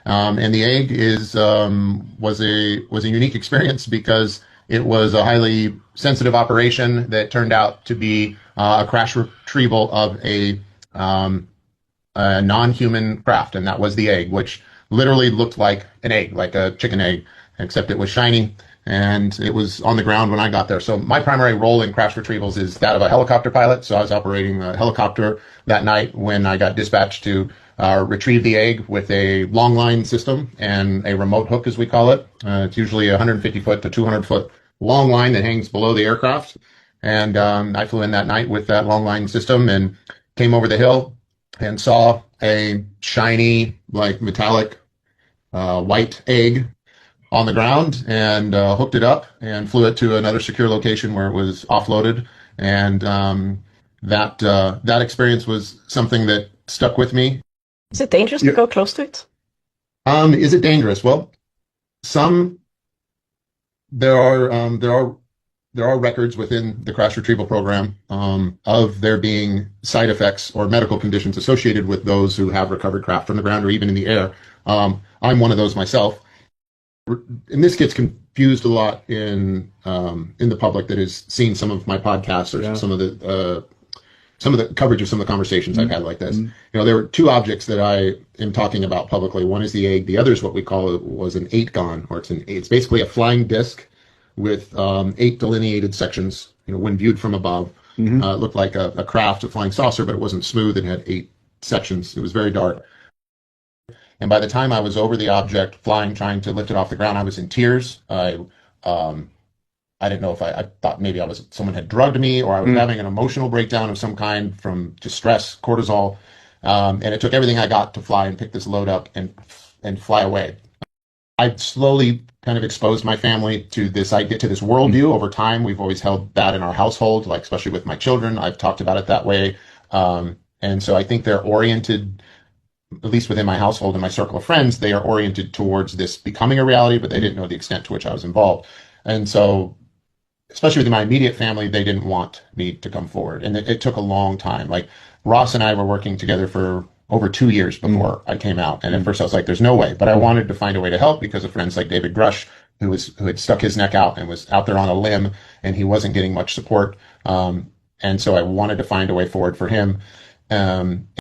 And the egg was a unique experience because it was a highly sensitive operation that turned out to be a crash retrieval of a non-human craft, and that was the egg, which literally looked like an egg, like a chicken egg, except it was shiny and it was on the ground when I got there. So my primary role in crash retrievals is that of a helicopter pilot. So I was operating a helicopter that night when I got dispatched to retrieve the egg with a long line system and a remote hook, as we call it. It's usually a 150 foot to 200 foot long line that hangs below the aircraft. And I flew in that night with that long line system and came over the hill and saw a shiny, like metallic white egg on the ground and hooked it up and flew it to another secure location where it was offloaded. And that experience was something that stuck with me. Is it dangerous to go close to it? Is it dangerous? Well, some there are records within the crash retrieval program of there being side effects or medical conditions associated with those who have recovered craft from the ground or even in the air. I'm one of those myself. And this gets confused a lot in the public that has seen some of my podcasts or some of the coverage of some of the conversations I've had like this. You know, there were two objects that I am talking about publicly. One is the egg. The other is what we call was an eightgon, or it's basically a flying disc with 8 delineated sections. You know, when viewed from above, it looked like a craft, a flying saucer, but it wasn't smooth. It had 8 sections. It was very dark. And by the time I was over the object, flying, trying to lift it off the ground, I was in tears. I didn't know if I thought maybe someone had drugged me, or I was having an emotional breakdown of some kind from distress, cortisol. And it took everything I got to fly and pick this load up and fly away. I slowly kind of exposed my family to this idea, to this worldview over time. We've always held that in our household, like especially with my children. I've talked about it that way. And so I think they're oriented, at least within my household and my circle of friends, they are oriented towards this becoming a reality, but they didn't know the extent to which I was involved. And so, especially within my immediate family, they didn't want me to come forward. And it took a long time. Like Ross and I were working together for over 2 years before I came out. And at first I was like, there's no way. But I wanted to find a way to help because of friends like David Grush, who had stuck his neck out and was out there on a limb, and he wasn't getting much support. And so I wanted to find a way forward for him.